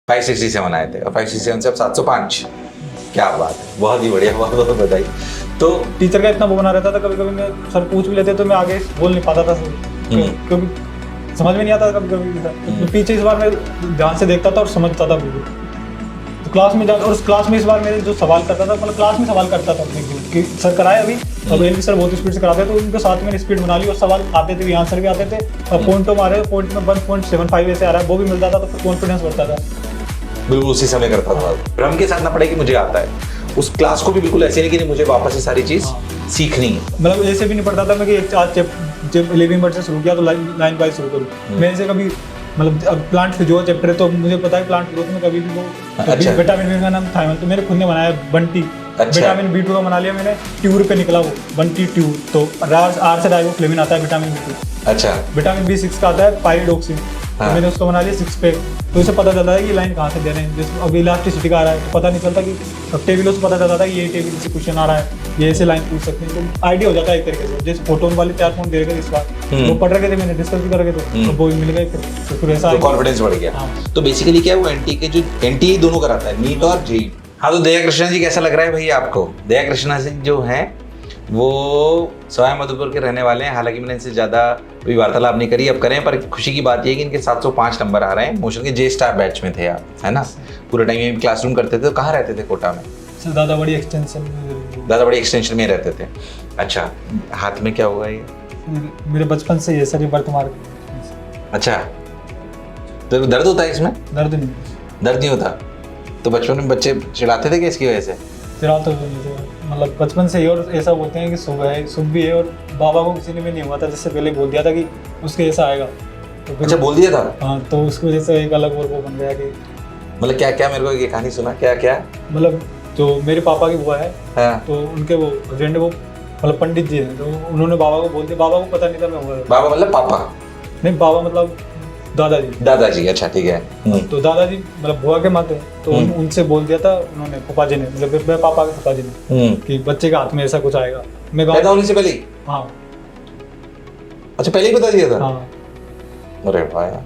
567 आए थे और 567 से अब 705। क्या बात है, बहुत ही बढ़िया, बहुत बहुत बधाई। तो टीचर का इतना वो बना रहता था, कभी कभी मैं सर पूछ भी लेते तो मैं आगे बोल नहीं पाता था क्योंकि समझ में नहीं आता था कभी कभी। तो पीछे इस बार मैं ध्यान से देखता था और समझता था बिल्कुल। तो क्लास में और उस क्लास में इस बार मेरे जो सवाल करता था, मतलब क्लास में सवाल करता था कि सर कराए अभी, अब एलवी सर बहुत स्पीड से कराते थे तो उनके साथ मैंने स्पीड बना ली और सवाल आते थे भी, आंसर भी आते थे और पॉइंटों मारे, पॉइंट में 1.75 ऐसे आ रहा है वो भी मिलता था, तो फिर कॉन्फिडेंस बढ़ता था। बिल्कुल उसी समय करता था, भ्रम के साथ ना पड़े कि मुझे आता है। उस क्लास को भी बिल्कुल ऐसे नहीं कि नहीं मुझे वापस से सारी चीज सीखनी है। मतलब ऐसे भी नहीं पढ़ता था मैं कि आज जब 11 मिनट से शुरू किया तो लाइन बाय शुरू करूँ। मैं ऐसे कभी मतलब अब प्लांट फिजियो चैप्टर है तो मुझे पता है प्लांट ग्रोथ में कभी भी वो अच्छा। विटामिन बी का नाम था, तो मैंने खुद ने बनाया बंटी। अच्छा। विटामिन B2 का बना लिया मैंने, ट्यूर पे निकला वो बंटी ट्यूर। तो आर से राइबोफ्लेविन आता है विटामिन B2। अच्छा। विटामिन B6 का आता है पाइरिडोक्सिन। हाँ। तो मैंने उसको बना लिया 6 पैक। तो इसे पता चलता है कि लाइन कहाँ से दे रहे हैं। जैसे अब इलास्टिसिटी का आ रहा है तो पता नहीं चलता कि टेबलों से पता चलता था कि ये टेबल से क्वेश्चन आ रहा है, ये ऐसे लाइन पूछ सकते हैं, तो आइडिया हो जाता है एक तरीके से। जैसे फोटोन वाले 4 पॉइंट दे रहे इस बार वो पढ़ रहे थे, मैंने डिस्कस भी कर रहे थे तो वो मिल गए, फिर ऐसा कॉन्फिडेंस बढ़ गया। हाँ। तो बेसिकली क्या है, वो एनटी के जो एनटी दोनों कराता है, नीट और जेईई। हाँ, तो दया कृष्णा जी कैसा लग रहा है भाई आपको? दया कृष्णा जी जो हैं वो सवाई माधोपुर के रहने वाले हैं। हालांकि मैंने इनसे ज़्यादा कोई वार्तालाप नहीं करी, अब करें, पर खुशी की बात यह है कि इनके 705 नंबर आ रहे हैं। मोशन के जे स्टार बैच में थे आप, है ना? पूरे टाइम में क्लासरूम करते थे। तो कहाँ रहते थे कोटा में? दादा बड़ी एक्सटेंशन में रहते थे। अच्छा, हाथ में क्या हुआ ये? मेरे बचपन से ये सर ये बर्थ मार्क। अच्छा, तो दर्द होता है इसमें? दर्द नहीं, दर्द नहीं होता। तो बचपन में बच्चे चिढ़ाते थे कि इसकी वजह से? चिढ़ा तो मतलब बचपन से ही, और ऐसा बोलते हैं कि शुभ है, शुभ भी है। और बाबा को किसी ने भी नहीं हुआ था, जिससे पहले बोल दिया था कि उसके ऐसा आएगा। तो अच्छा, बोल दिया था? हाँ, तो उसकी वजह से एक अलग और वो बन गया कि मतलब क्या क्या, मेरे को ये कहानी सुना, क्या क्या? मतलब जो मेरे पापा की बुआ है, हाँ। तो उनके वो हस्बैंड वो मतलब पंडित जी हैं, तो उन्होंने बाबा को बोल दिया। बाबा को पता नहीं था मैं हुआ है। बाबा मतलब पापा? नहीं, बाबा मतलब दादाजी। दादाजी, अच्छा ठीक है। तो दादाजी मतलब बुआ के माते, तो उनसे बोल दिया था उन्होंने, फूफा जी ने, मतलब मेरे पापा के फूफा जी ने, कि बच्चे के हाथ में ऐसा कुछ आएगा। मैं पैदा होने से पहले? हाँ। अच्छा, पहले ही बता दिया था? हाँ। अरे वाह यार।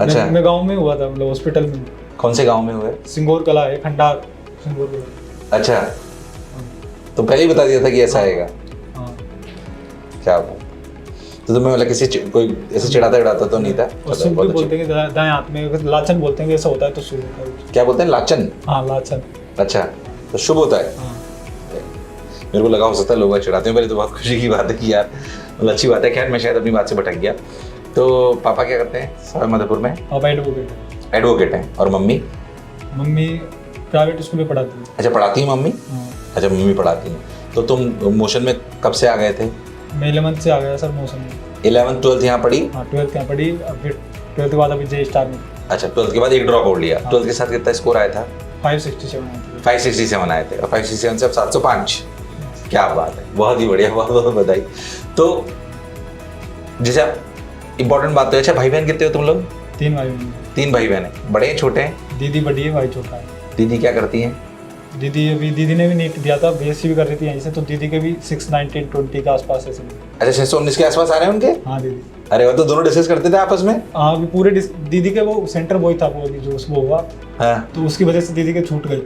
अच्छा, मैं गांव में हुआ था, मतलब हॉस्पिटल में। कौन से गांव में हुए? सिंगोर कला है, खंडार सिंगोर कला। अच्छा, तो पहले ही बता दिया था कि ऐसा आएगा? हाँ। क्या बात। तो तुम्हें मतलब किसी कोई ऐसे चिढ़ाता तो नहीं था? और शुभ भी बोलते हैं कि दाएं हाथ में लाचन बोलते हैं कि ऐसा होता है तो शुभ होता है। क्या बोलते हैं, लाचन? हाँ, लाचन। अच्छा, तो शुभ होता है। हाँ। मेरे को लगा हो सकता है लोग चिढ़ाते हैं, पहले तो बहुत खुशी की बात है कि यार मतलब अच्छी बात है। खैर, मैं शायद अपनी बात से भटक गया। तो पापा क्या करते हैं सवाई माधोपुर में? पापा एडवोकेट। एडवोकेट हैं। और मम्मी? मम्मी प्राइवेट स्कूल में पढ़ाती है। अच्छा, पढ़ाती है मम्मी? हाँ। अच्छा, मम्मी पढ़ाती हैं। तो तुम मोशन में कब से आ गए थे? मैं 11th से आ गया सर मोशन में। 11th 12th यहाँ पढ़ी? हाँ, 12th यहाँ पढ़ी, अब फिर 12th के बाद अभी जे स्टार में। अच्छा, 12th के बाद एक ड्रॉप आउट लिया। 12th के साथ कितना स्कोर आया था? 567 आए थे और 567 से अब 705। क्या बात है, बहुत ही बढ़िया, बहुत बहुत बधाई। तो जैसे आप इम्पोर्टेंट बात तो, अच्छा भाई बहन कितने हो तुम लोग? 3 भाई बहन। 3 भाई बहन है, बड़े हैं छोटे हैं? दीदी बड़ी है, भाई छोटा है। दीदी क्या करती हैं? दीदी ने भी नीट दिया था, बीएससी भी कर रही थी यहीं से, तो दीदी के भी 6, 19, 20 के आसपास ऐसे। अच्छा, 619 के आसपास आ रहे हैं उनके? हाँ दीदी। अरे वो तो दोनों डिस्कस करते थे आपस में? हाँ, अभी पूरे दीदी के वो सेंटर बॉय था, वो अभी जो उसको हुआ, हाँ। तो उसकी वजह से दीदी के छूट गई।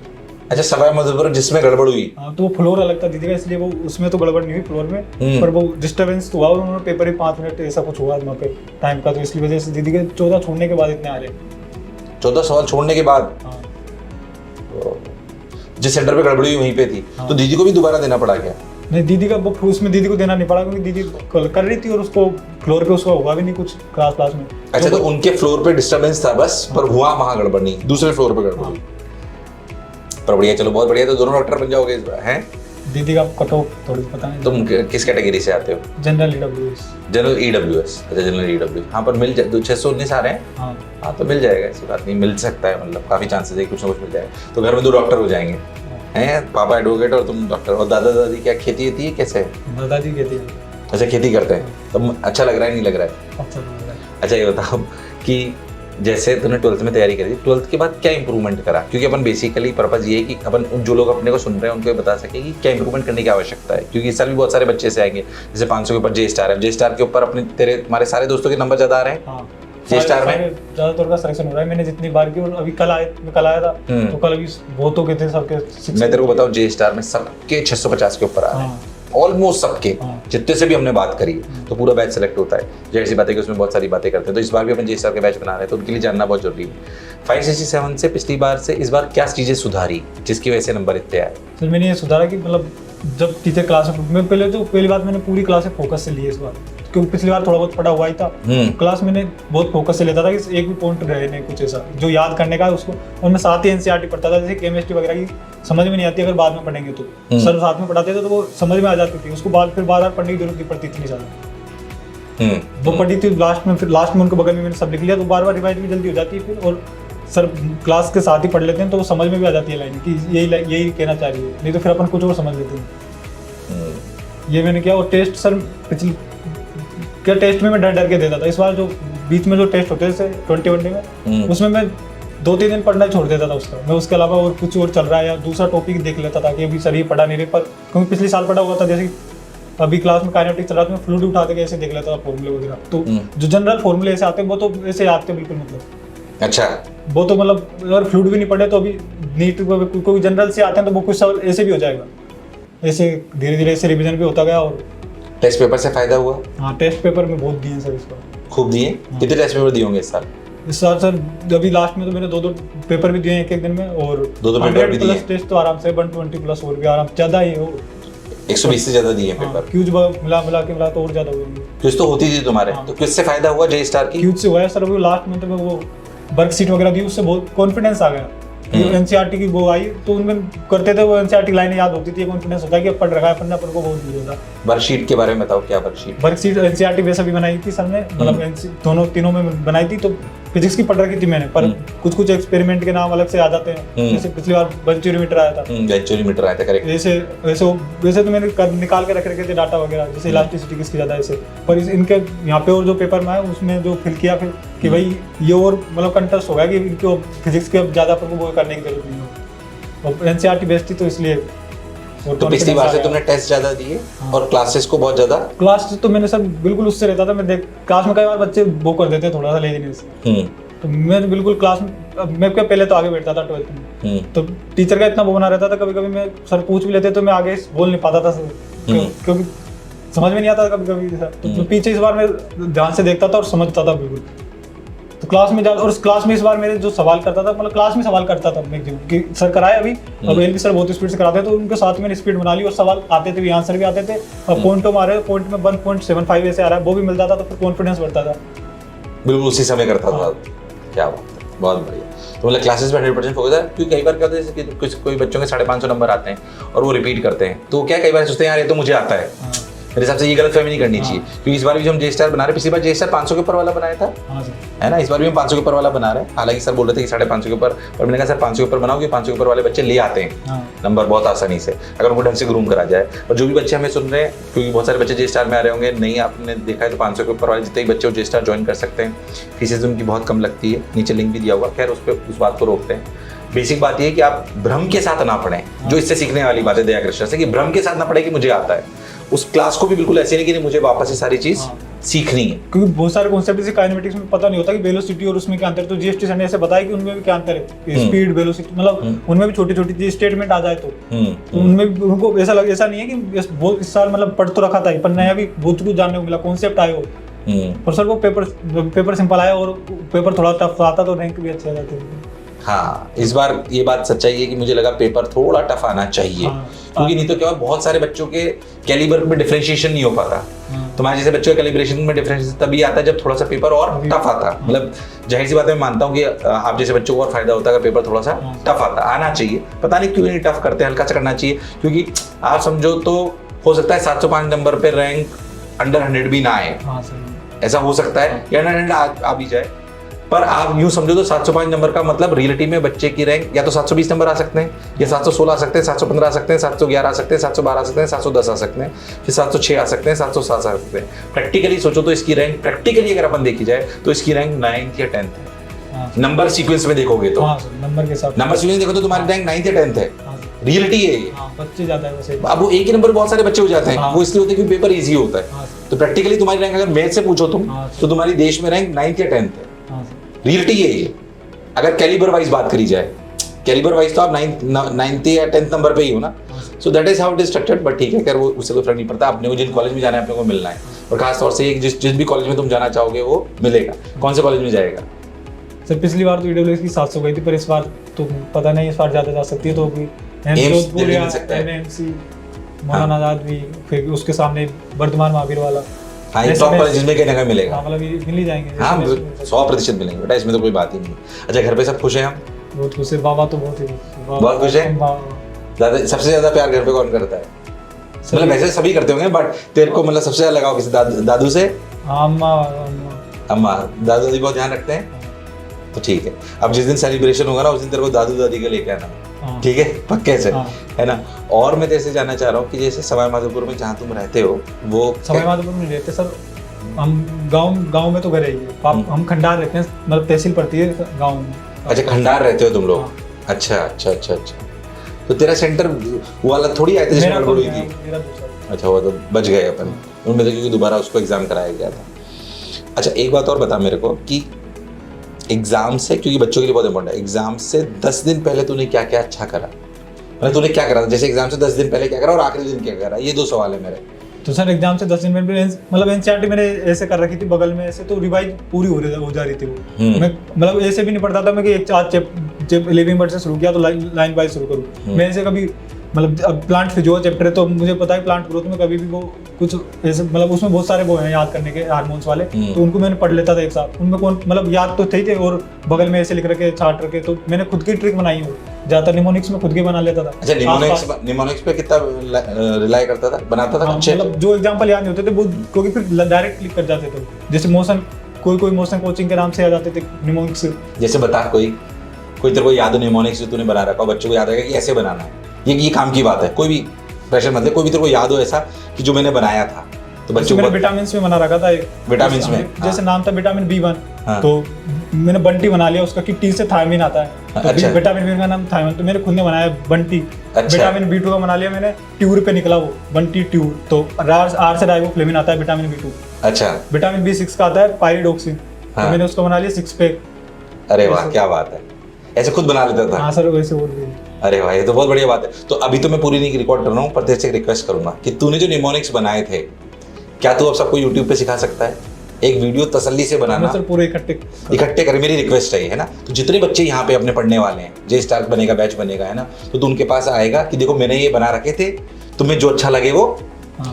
अच्छा, सवाई माधोपुर जिसमें गड़बड़ हुई? हाँ, तो वो फ्लोर अलग था दीदी का, इसलिए वो उसमें तो गड़बड़ नहीं हुई फ्लोर में, पर वो डिस्टर्बेंस तो हुआ। और उन्होंने पेपर भी 5 मिनट ऐसा कुछ हुआ वहाँ पे टाइम का, तो इसकी वजह से दीदी के 14 छोड़ने के बाद इतने आ रहे। 14 सवाल छोड़ने के बाद? हाँ। जिस सेंटर पे गड़बड़ी हुई वहीं पे थी। हाँ। तो दीदी को भी दोबारा देना पड़ा क्या? नहीं, दीदी का वो उसमें दीदी को देना नहीं पड़ा, क्योंकि दीदी कर रही थी और उसको फ्लोर पे उसका हुआ भी नहीं कुछ क्लास में। अच्छा, तो उनके फ्लोर पे डिस्टर्बेंस था बस, पर हुआ वहां गड़बड़ नहीं, दूसरे फ्लोर पे गड़बड़ हुई। पर बढ़िया, चलो बहुत बढ़िया। तो दोनों डॉक्टर बन जाओगे इस बार, हैं? दीदी का कट ऑफ थोड़ी पता नहीं। तुम किस कैटेगरी से आते हो? General EWS. General EWS. अच्छा, जनरल ईडब्ल्यू। हाँ, पर मिल जाए, 619 आ रहे हैं। हाँ। हाँ, तो मिल जाएगा, ऐसी बात नहीं, मिल सकता है, मतलब काफी चांसेस है कुछ ना कुछ मिल जाएगा। तो घर में 2 डॉक्टर हो जाएंगे, हैं? पापा एडवोकेट और तुम डॉक्टर। और दादा दादी क्या खेती होती है, कैसे? दादाजी कहती है। अच्छा, खेती करते हैं। तो अच्छा लग रहा है, नहीं लग रहा है? अच्छा लग रहा है। अच्छा, ये बताओ कि जैसे तूने 12th में तैयारी करी, 12th के बाद क्या इंप्रूवमेंट करा? क्योंकि अपन बेसिकली पर्पस ये है कि अपन जो लोग अपने को सुन रहे हैं उनको ये बता सके कि क्या इंप्रूवमेंट करने की आवश्यकता है। क्योंकि इस साल भी बहुत सारे बच्चे से आएंगे, जैसे 500 के ऊपर जे स्टार है, जे स्टार के ऊपर अपने तुम्हारे सारे दोस्तों के नंबर ज़्यादा आ रहे हैं? हाँ, जे स्टार में ज्यादातर का सिलेक्शन हो रहा है। मैंने जितनी बार की, और अभी कल आया था तो कल अभी बहुतों के थे सबके। मैं तेरे को बताऊं, जे स्टार में सबके 650 के ऊपर आ रहे हैं, ऑलमोस्ट सबके, जितने से भी हमने बात करी है, तो पूरा बैच सेलेक्ट होता है। जैसी बातें कि उसमें बहुत सारी बातें करते हैं, तो इस बार भी अपन जे स्टार के बैच बना रहे हैं, तो उनके लिए जानना बहुत जरूरी है। 567 से पिछली बार से इस बार क्या चीजें सुधारी जिसकी वजह से नंबर इतने आए? फिर मैंने ये सुधारा कि मतलब जब टीचर क्लास में, पहली बात मैंने पूरी क्लास में फोकस से ली है इस बार, क्योंकि पिछली बार थोड़ा बहुत पढ़ा हुआ ही था। क्लास मैंने बहुत फोकस से लेता था कि एक भी पॉइंट रहे नहीं कुछ ऐसा जो याद करने का उसको। और मैं साथ ही एनसीईआरटी पढ़ता था, जैसे केमिस्ट्री वगैरह की समझ में नहीं आती अगर बाद में पढ़ेंगे तो। सर साथ में पढ़ाते थे तो वो समझ में आ जाती थी, उसको फिर बार बार पढ़ने की जरूरत नहीं पड़ती इतनी ज़्यादा। वो पढ़ी थी लास्ट में उनके बगल में मैंने सब लिख लिया, तो बार बार रिवाइज भी जल्दी हो जाती है फिर। और सर क्लास के साथ ही पढ़ लेते हैं तो वो समझ में भी आ जाती है लाइन कि यही कहना चाह रही है, नहीं तो फिर अपन कुछ और समझ लेते हैं। ये मैंने किया। और टेस्ट सर क्या टेस्ट में मैं डर के देता था। इस बार जो बीच में जो टेस्ट होते थे 20 में, उसमें मैं 2-3 दिन पढ़ना छोड़ देता था उसका। मैं उसके अलावा और कुछ और चल रहा है या दूसरा टॉपिक देख लेता था कि अभी सर ये पढ़ा नहीं रहे, पर क्योंकि पिछले साल पढ़ा हुआ था। जैसे अभी क्लास में काइनेटिक्स चल रहा था, मैं फ्लूइड उठाते के ऐसे देख लेता था फॉर्मूले वगैरह। तो जो जनरल फॉर्मूले ऐसे आते हैं वो तो ऐसे याद थे बिल्कुल, मतलब अच्छा वो तो मतलब अगर फ्लूइड भी नहीं पढ़े तो अभी नीट कोई जनरल से आते हैं तो वो कुछ सवाल ऐसे भी हो जाएगा। ऐसे धीरे धीरे ऐसे रिवीजन भी होता गया। और टेस्ट पेपर से फायदा हुआ? हाँ, टेस्ट पेपर में बहुत दिए सर इस बार। खूब दिए? कितने टेस्ट पेपर दिए होंगे इस साल? इस साल सर अभी लास्ट में तो मैंने 2 पेपर भी दिए हैं एक दिन में, और 2 पेपर भी दिए टेस्ट तो आराम से 120 प्लस और भी आराम ज्यादा ही हो। 120 से ज्यादा दिए पेपर। क्यूज मिला तो और ज्यादा हुए। क्यूज तो होती थी तुम्हारे, तो क्यूज से फायदा हुआ जे स्टार की? क्यूज से हुआ है सर। अभी लास्ट में तो वो वर्कशीट वगैरह दी, उससे बहुत कॉन्फिडेंस आ गया। एनसीईआरटी की वो आई तो उनमें करते थे, वो एनसीईआरटी लाइनें याद होती थी, कॉन्फिडेंस होता है कि पढ़ रखा है, पढ़ना अपन को बहुत ईजी होता। वर्कशीट के बारे में बताओ, क्या वर्कशीट एनसीईआरटी वैसे भी बनाई थी सर ने, मतलब तीनों में बनाई थी। तो फिजिक्स की पढ़ रखी थी मैंने, पर कुछ एक्सपेरिमेंट के नाम अलग से आ जाते हैं। जैसे पिछली बार बेंचोमीटर आया था। बेंचोमीटर आया था, करेक्ट। वैसे तो मैंने निकाल के रख रखे थे डाटा वगैरह, जैसे इलास्टिसिटी किसकी ज्यादा ऐसे। पर इनके यहाँ पे और जो पेपर में है उसमें जो फिल किया फिर कि भाई ये और मतलब कंटेस्ट हो गया कि इनको फिजिक्स के ज्यादा अपन को वो करने की जरूरत नहीं हो। और एनसीईआरटी बेस्ड थी तो इसलिए। तो पिछली बार से तुमने टेस्ट ज्यादा दिए और क्लासेस को बहुत ज्यादा? क्लास तो मैंने सर बिल्कुल उससे रहता था। मैं क्लास में कई बार बच्चे वो कर देते थोड़ा सा लेजीनेस, तो मैं बिल्कुल क्लास में मैं क्या पहले तो आगे बैठता था 12th में। तो टीचर का इतना वो बना रहता था, कभी कभी मैं सर पूछ भी लेते तो मैं आगे बोल नहीं पाता था क्योंकि समझ में नहीं आता कभी कभी। तो पीछे इस बार मैं ध्यान से देखता था और समझता था बिल्कुल। तो क्लास में और क्लास में इस बार मेरे जो सवाल करता था, मतलब क्लास में सवाल करता था मैक्सिमम कि सर कराए अभी, अब एलपी सर बहुत स्पीड से कराते हैं तो उनके साथ मैंने स्पीड बना ली और सवाल आते थे भी, आंसर भी आते थे। और पॉइंटों मारे, पॉइंट में 1.75 ऐसे आ रहा है, वो भी मिलता था तो फिर कॉन्फिडेंस बढ़ता था। बिल्कुल उसी समय करता था। क्या बात है, बहुत बढ़िया। तो मतलब क्लासेस में 100% फोकस है, क्योंकि कई बार क्या होता है जैसे कि कोई बच्चों के 550 नंबर आते हैं और वो रिपीट करते हैं, तो क्या कई बार सोचते हैं यार ये तो मुझे आता है। मेरे हिसाब से ये गलत फहमी नहीं करनी चाहिए, क्योंकि इस बार भी जो हम जे स्टार बना रहे हैं, पिछली बार जे स्टार 500 के ऊपर वाला बनाया था, है ना। इस बार भी हम 500 के ऊपर वाला बना रहे हैं। हालांकि सर बोल रहे थे कि 550 के ऊपर, पर मैंने कहा सर 500 के ऊपर बनाओ, 500 के ऊपर वाले बच्चे ले आते हैं नंबर बहुत आसानी से, अगर उनको ढंग से ग्रूम करा जाए। और जो भी बच्चे हमें सुन रहे हैं, क्योंकि बहुत सारे बच्चे जे स्टार में आ रहे होंगे, नहीं आपने देखा है तो 500 के ऊपर वाले जितने बच्चे वो जे स्टार ज्वाइन कर सकते हैं। फीसेज उनकी बहुत कम लगती है, नीचे लिंक भी दिया हुआ। खैर उस बात को रोकते हैं। बेसिक बात ये है कि आप भ्रम के साथ ना पढ़ें, जो इससे सीखने वाली बात है दया कृष्णा से, कि भ्रम के साथ ना पढ़े कि मुझे आता है। उस क्लास को भी बिल्कुल ऐसे नहीं कि मुझे वापस से सारी चीज सीखनी है, क्योंकि बहुत सारे कॉन्सेप्ट जैसे काइनेमेटिक्स में पता नहीं होता कि वेलोसिटी और उसमें क्या अंतर है। तो जीएसटी सर ने ऐसे बताया कि उनमें भी क्या अंतर है, स्पीड, वेलोसिटी, मतलब उनमें भी छोटी छोटी चीज स्टेटमेंट आ जाए तो उनमें उनको ऐसा नहीं है कि इस साल मतलब पढ़ तो रखा था पर नया भी बहुत कुछ जानने को मिला, कॉन्सेप्ट आए हो। पर सर वो पेपर सिंपल आया और पेपर थोड़ा टफ आता तो रैंक भी अच्छे आ जाते हैं। हाँ, इस बार ये बात सच्चाई है कि मुझे लगा पेपर थोड़ा टफ आना चाहिए, क्योंकि नहीं तो क्या बहुत सारे बच्चों के कैलिबर में डिफरेंशिएशन नहीं हो पाता। तुम्हारे जैसे बच्चों के कैलिब्रेशन में डिफरेंशिएशन तभी आता है जब थोड़ा सा पेपर और टफ आता। मतलब जाहिर सी बात है, मैं मानता हूँ कि आप जैसे बच्चों को और फायदा होता है अगर पेपर थोड़ा सा टफ आता, आना चाहिए। पता नहीं क्यों नहीं टफ करते, हल्का सा करना चाहिए, क्योंकि आप समझो तो हो सकता है 705 नंबर पे रैंक अंडर 100 भी ना आए, ऐसा हो सकता है, या अंडर 100 आ भी जाए। पर आप यूं समझो तो 705 नंबर का मतलब रियलिटी में बच्चे की रैंक या तो 720 नंबर आ सकते हैं, या 716 आ सकते हैं, 715 आ सकते हैं, 711 आ सकते हैं, 712 आ सकते हैं, 710 आ सकते हैं, फिर 706 आ सकते हैं, 707 आ सकते हैं। प्रैक्टिकली सोचो तो इसकी रैंक प्रैक्टिकली अगर अपन देखी जाए तो इसकी रैंक 9th या 10th है। नंबर सीक्वेंस में देखोगे तो नंबर के साथ नंबर सीक्वेंस देखो तो तुम्हारी रैंक 9th या 10th है। रियलिटी है ये। बच्चे जाता है वैसे। अब वो एक ही नंबर बहुत सारे बच्चे हो जाते हैं, वो इसलिए होते हैं कि पेपर इजी होता है। तो प्रैक्टिकली तुम्हारी रैंक अगर मैथ से पूछो तुम तो तुम्हारी देश में रैंक 9th या 10th है। रियलिटी यही है। अगर कैलिबर वाइज बात करी जाए, कैलिबर वाइज तो आप 9th या 10th नंबर पे ही हो ना, so that is how it is structured. But ठीक है, अगर वो उससे कोई फर्क नहीं पड़ता, अपने को जिन कॉलेज में जाना है अपने को मिलना है, और खास तौर से जिस भी कॉलेज में तुम जाना चाहोगे वो मिलेगा। कौन से कॉलेज में जाएगा? सर पिछली बार तो ईडब्ल्यूएस की 700 गई थी, पर इस बार तो पता नहीं, इस बार ज़्यादा जा सकती है। तो अभी एम्स दिल्ली मिल सकता है। एमएमसी, मौलाना आजाद भी, फिर उसके सामने वर्धमान महावीर वाला। हाँ, ये टॉप कॉलेज में कहीं ना कहीं मिलेगा। हाँ, मतलब ये मिल ही जाएंगे। हाँ, 100% मिलेंगे बेटा, इसमें तो कोई बात ही नहीं। अच्छा, घर पे सब खुश हैं? हम बहुत खुश है। बाबा तो बहुत ही बहुत खुश है। बाबा सबसे ज्यादा प्यार घर पे कौन करता है? मतलब वैसे सभी करते होंगे, बट तेरे को मतलब सबसे ज्यादा लगाव किसी दादू से? अम्मा। अम्मा, दादू दादी बहुत ध्यान रखते हैं, तो ठीक है। अब जिस दिन सेलिब्रेशन होगा ना, उस दिन तेरे को दादू दादी के लेके आना, ठीक है, पक्के से, है ना। और मैं तेरे से जानना चाह रहा हूँ कि जैसे सवाई माधोपुर में जहाँ तुम रहते हो, वो सवाई माधोपुर में रहते सर, हम गांव में तो घर ही है। हम खंडार रहते हैं, मतलब तहसील पड़ती है गांव में। अच्छा, खंडार रहते हो तुम लोग? अच्छा। तो तेरा सेंटर वो वाला थोड़ी आया था जिसमें गड़बड़ हुई थी? अच्छा, वो तो बच गए अपन उनमें तो, क्योंकि दोबारा उसको एग्जाम कराया गया था। अच्छा, एक बात और बता मेरे को कि एग्जाम से, क्योंकि बच्चों के लिए बहुत इंपॉर्टेंट है, एग्जाम से 10 दिन पहले तूने क्या क्या अच्छा करा? मतलब तूने क्या करा था? जैसे एग्जाम से 10 दिन पहले क्या करा और आखिरी दिन क्या करा? ये 2 सवाल है मेरे। तो सर एग्जाम से 10 दिन पहले मतलब एनसीईआरटी मैंने ऐसे कर रखी थी बगल में ऐसे, तो रिवाइज पूरी हो जा रही थी वो। मैं मतलब ऐसे भी नहीं पढ़ता था मैं कि एक आज जब 11 वर्ड से शुरू किया तो लाइन वाइज शुरू करूँ। मैं ऐसे कभी मतलब अब प्लांट फिजियो चैप्टर है तो मुझे पता है प्लांट ग्रोथ में कभी भी वो कुछ ऐसे मतलब उसमें बहुत सारे वो हैं याद करने के हार्मोन्स वाले, तो उनको मैंने पढ़ लेता था एक साथ। उनमें कौन मतलब याद तो थे और बगल में ऐसे लिख रखे छाट रखे, तो मैंने खुद की ट्रिक बनाई हो। ज्यादातर निमोनिक्स में खुद के बना लेता था। अच्छा, निमोनिक्स पे कितना रिलाई करता था, बनाता था? मतलब जो एग्जांपल याद नहीं होते थे वो, क्योंकि फिर डायरेक्ट क्लिक कर जाते थे। जैसे मोशन, कोई मोशन कोचिंग के नाम से आ जाते थे निमोनिक्स। जैसे बता, कोई तेरे को याद हो निमोनिक्स जो तूने बना रखा, बच्चों को याद रहेगा कि ऐसे बनाना है, ये काम की बात है। कोई भी प्रेशर मत ले, कोई भी तेरे को याद हो ऐसा कि जो मैंने बनाया था, तो बच्चों को। मैंने विटामिन में बना रखा था, विटामिन में जैसे नाम था विटामिन B1, तो मैंने बंटी बना लिया उसका कि टी से थायमिन आता है, तो विटामिन B1 का नाम थायमिन, तो मैंने खुद ने बनाया बंटी। विटामिन B2 का बना लिया मैंने, ट्यूर पे निकला वो बंटी ट्यूर, तो आर से राइबोफ्लेविन आता है विटामिन B2। अच्छा, विटामिन B6 का आता है पायरिडोक्सिन, तो मैंने उसको बना लिया 6 पैक। अरे वाह, क्या बात है, ऐसे खुद बना लेता था? हाँ सर, वैसे बोल रही। अरे भाई, ये तो बहुत बढ़िया बात है। तो अभी तो मैं पूरी नहीं रिकॉर्ड कर रहा हूँ, पर तेरे से एक रिक्वेस्ट करूंगा कि तूने जो निमोनिक्स बनाए थे, क्या तू अब सबको यूट्यूब पे सिखा सकता है? एक वीडियो तसल्ली से बनाना, सर पूरे इकट्ठे करे, मेरी रिक्वेस्ट है ना। तो जितने बच्चे यहाँ पे अपने पढ़ने वाले हैं, जे स्टार बनेगा, बैच बनेगा, है ना, तो उनके पास आएगा कि देखो मैंने ये बना रखे थे, तुम्हें जो अच्छा लगे वो,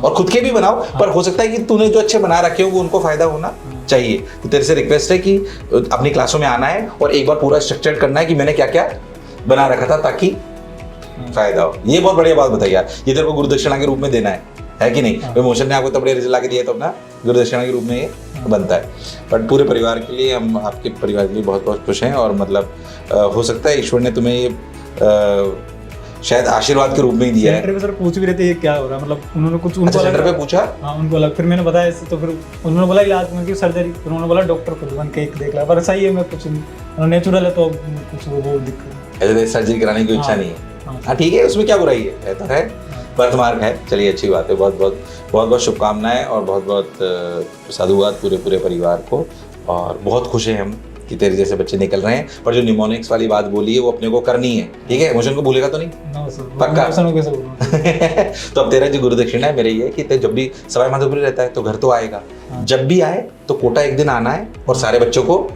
और खुद के भी बनाओ, पर हो सकता है कि तूने जो अच्छे बना रखे हो वो उनको फायदा होना चाहिए। तो तेरे से रिक्वेस्ट है कि अपनी क्लासों में आना है और एक बार पूरा स्ट्रक्चर करना है कि मैंने क्या क्या बना रखा था, ताकि फायदा हो। ये बहुत बढ़िया बात बताई यार। ये तेरे को गुरुदक्षिणा के रूप में देना है कि नहीं? इमोशन ने आपको तब रिजल्ट ला के दिया तो अपना गुरुदक्षिणा के रूप में ये बनता है। बट पूरे परिवार के लिए, हम आपके परिवार के लिए बहुत बहुत खुश हैं, और मतलब हो सकता है ईश्वर ने तुम्हें ये शायद आशीर्वाद के रूप में ही दिया है। सेंटर पे सर पूछ भी रहे थे ये क्या हो रहा है, मतलब उन्होंने कुछ उनको सेंटर पे पूछा? हाँ, उनको अलग, फिर मैंने बताया इससे, तो फिर उन्होंने बोला इलाज में की सर्जरी, फिर उन्होंने बोला डॉक्टर खुद बन के देख ला, पर सही है, मैं कुछ नेचुरल है तो कुछ वो दिक्कत, ऐसे सर्जरी कराने की इच्छा नहीं है। हाँ ठीक है, उसमें क्या बुराई है, तो है बर्थमार्क है। चलिए, अच्छी बात है। बहुत बहुत शुभकामनाएं और बहुत बहुत साधुवाद पूरे परिवार को, और बहुत खुश हैं हम कि तेरे जैसे बच्चे निकल रहे हैं। पर जो निमोनिक्स वाली बात बोली है वो अपने को करनी है, ठीक है? इमोशन को भूलेगा तो नहीं? पक्का? तो अब तेरा जो गुरुदक्षिणा है मेरे ये कि जब भी सवाई माधोपुर रहता है तो घर तो आएगा, जब भी आए तो कोटा एक दिन आना है और सारे बच्चों को,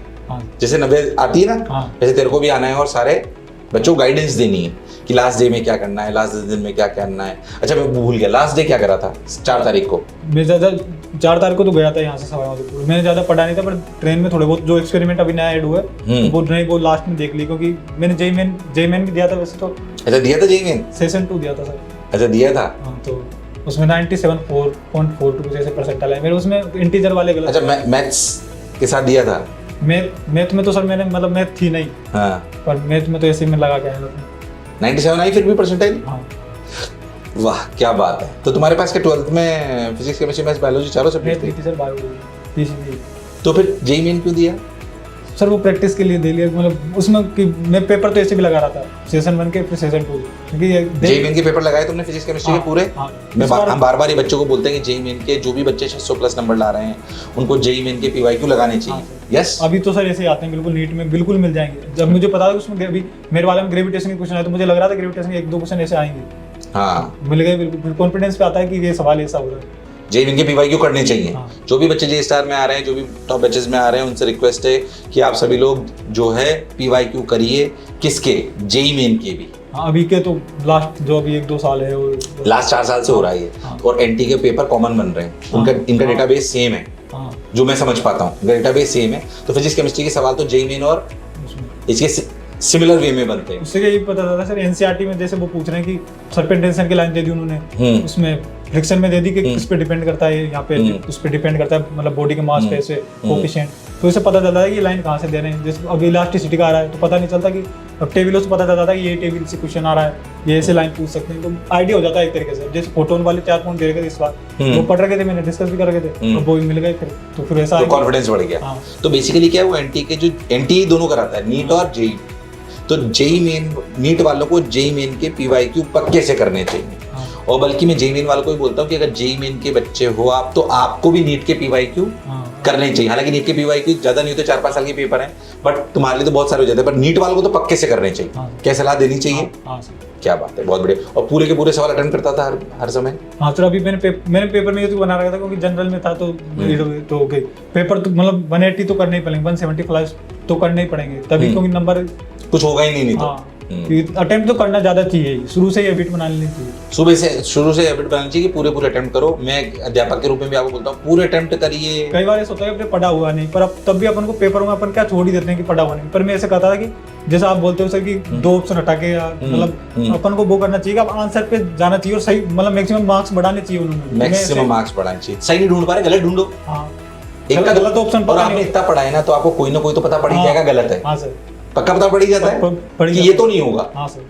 जैसे नब्बे आती है ना, जैसे तेरे को भी आना है और सारे बच्चों को गाइडेंस देनी है कि लास्ट डे में क्या करना है, लास्ट 10 दिन में क्या करना है। अच्छा, मैं भूल गया, लास्ट डे क्या करा था? 4 तारीख को। मैं ज़्यादा 4 तारीख को तो गया था यहाँ से सवाई माधोपुर। मैंने ज़्यादा पढ़ा नहीं था, पर ट्रेन में थोड़े बहुत जो एक्सपेरिमेंट अभी नया ऐड हुआ है वो लास्ट में देख ली, क्योंकि मैंने जेई मेन भी दिया था वैसे तो। अच्छा, दिया था जेई मेन? सेशन 2 दिया था सर। अच्छा, दिया था। हाँ, तो उसमें 97.42 जैसे परसेंटाइल है मेरे, उसमें इंटीजर वाले गलत। अच्छा, मैथ्स के साथ दिया था? मैथ में तो सर मैंने मतलब मैथ थी नहीं, हाँ, पर मैथ में तो ऐसे में लगा के आया था। 97 आई फिर भी परसेंटाइल? हाँ। वाह, क्या बात है। तो तुम्हारे पास के 12th में फिजिक्स, केमिस्ट्री, मैथ्स, बायोलॉजी चारों सब्जेक्ट थे? Sir biology, PCB. तो फिर जेई मेन क्यों दिया? सर वो प्रैक्टिस के लिए दे लिया, मतलब उसमें कि मैं पेपर तो ऐसे भी लगा रहा था सेशन 1 के फिर सेशन 2 क्योंकि जेई मेन के पेपर लगाए तुमने फिजिक्स केमिस्ट्री के पूरे? हम बार बार ये बच्चों को बोलते हैं कि जेई मेन के जो भी बच्चे 600 प्लस नंबर ला रहे हैं उनको जेई मेन के पीवाईक्यू लगाने चाहिए। यस अभी तो सर ऐसे ही आते हैं बिल्कुल, नीट में बिल्कुल मिल जाएंगे। जब मुझे पता था उसमें अभी मेरे वाले में ग्रेविटेशन के क्वेश्चन आए तो मुझे लग रहा था ग्रेविटेशन के 1-2 क्वेश्चन ऐसे आएंगे, हाँ मिल गए बिल्कुल, कॉन्फिडेंस पे आता है कि ये सवाल ऐसा हो रहा है। जेई मेन के पीवाईक्यू करने चाहिए। हाँ। जो भी बच्चे जे स्टार में आ रहे हैं, जो भी टॉप बैचेस में आ रहे हैं, उनसे रिक्वेस्ट है कि आप सभी लोग जो है पीवाईक्यू करिए। किसके? जेई मेन के भी। हाँ, अभी के तो लास्ट जो अभी 1-2 साल है वो लास्ट 4 साल से हो रहा है ये। हाँ। और एनटी के पेपर कॉमन बन रहे हैं, उनका इनका डेटाबेस सेम है, हाँ जो मैं समझ पाता हूँ इनका डेटाबेस सेम है। तो फिजिक्स केमिस्ट्री के सवाल तो जेई मेन और उसमें इसके सिमिलर वे में बनते हैं। उससे यही पता चला सर एनसीईआरटी में जैसे वो पूछ रहे हैं कि सर्पेंट टेंशन की लाइन दे दी उन्होंने, उसमें फ्रिक्शन में दे दी कि किस पे डिपेंड करता है, यहाँ पे उस पे डिपेंड करता है, मतलब बॉडी के मास पे ऐसे कोफिशिएंट, तो इससे पता चलता है कि ये लाइन कहाँ से दे रहे हैं। जैसे अभी इलास्टिसिटी का आ रहा है तो पता नहीं चलता कि अब टेबलों से पता चलता था कि ये टेबल से क्वेश्चन आ रहा है, ये ऐसे लाइन पूछ सकते हैं, तो आइडिया हो जाता है एक तरीके से। जैसे फोटोन वाले 4 पॉइंट दे रखे थे इस बार, वो पढ़ रखे थे, मैंने डिस्कस भी कर रखे थे, अब वो भी मिल गए फिर, तो फिर ऐसा कॉन्फिडेंस बढ़ गया। हाँ। तो बेसिकली क्या है, वो एनटी के जो एनटी दोनों कराता है, नीट और जेई। तो जेई मेन नीट वालों को जेई मेन के पीवाईक्यू पक्के से करने चाहिए। और बल्कि मैं जेई मेन वालों को भी बोलता हूँ कि अगर जेई मेन के बच्चे हो आप, तो आपको भी नीट के पीवाईक्यू करने चाहिए। हालांकि नीट के पीवाईक्यू ज्यादा नहीं होते, 4-5 साल के पेपर हैं, बट तुम्हारे लिए तो बहुत सारे हो जाते हैं, पर नीट वालों को तो पक्के से करने चाहिए। क्या सलाह देनी चाहिए? क्या बात है, बहुत बढ़िया। और पूरे के पूरे सवाल अटेंड करता था हर समय? हाँ सर, अभी मैंने पेपर में ये तो बना रखा था क्योंकि जनरल में था तो हो गई। पेपर तो मतलब 180 तो करने ही पड़ेंगे, 175 तो करने ही पड़ेंगे तभी, क्योंकि नंबर कुछ होगा ही नहीं तो। अटेम्प्ट तो करना ज्यादा चाहिए, शुरू से ही हैबिट बना लेनी चाहिए। शुरू से हैबिट बनानी चाहिए कि पूरे अटेम्प्ट करो। मैं अध्यापक के रूप में भी आपको बोलता हूँ पूरे अटेम्प्ट करिए। कई बार ऐसा होता है कि पढ़ा हुआ नहीं, पर अब तब भी अपन को पेपर में अपन क्या छोड़ ही देते हैं कि पढ़ा हुआ नहीं। पर मैं ऐसे कहता था कि जैसा आप बोलते हो सर कि 2 ऑप्शन हटा के, मतलब अपन को वो करना चाहिए कि आंसर पे जाना चाहिए और सही, मतलब मैक्सिमम मार्क्स बढ़ाने चाहिए उन्होंने। मैक्सिमम मार्क्स बढ़ाने चाहिए। सही नहीं ढूंढ पा रहे, गलत ढूंढो। हाँ, एक का गलत ऑप्शन, और आपने इतना पढ़ा है ना तो आपको कोई ना कोई तो पता पड़ ही जाएगा गलत है। हाँ सर, पक्का पता पड़ ही जाता है कि ये तो नहीं होगा। हाँ सर,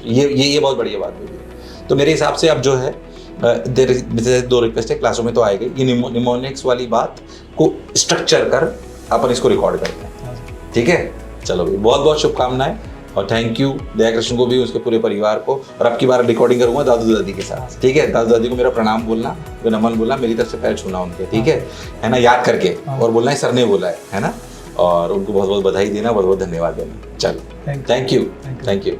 ये बहुत बढ़िया बात हुई। तो मेरे हिसाब से अब जो है 2 रिक्वेस्ट है, क्लासों में तो आएगी। ये निमोनिक्स वाली बात को स्ट्रक्चर कर अपन इसको रिकॉर्ड करते हैं, ठीक है? चलो भाई, बहुत बहुत शुभकामनाएं और थैंक यू दया कृष्ण को भी, उसके पूरे परिवार को। और अब की बार रिकॉर्डिंग करूंगा दादू दादी के साथ, ठीक है? दादू दादी को मेरा प्रणाम बोलना, नमन बोलना, मेरी तरफ से पैर छूना उनके, ठीक है ना? याद करके, और बोलना है सर ने बोला है ना? और उनको बहुत बहुत बधाई देना, बहुत बहुत धन्यवाद देना। चलो, थैंक यू।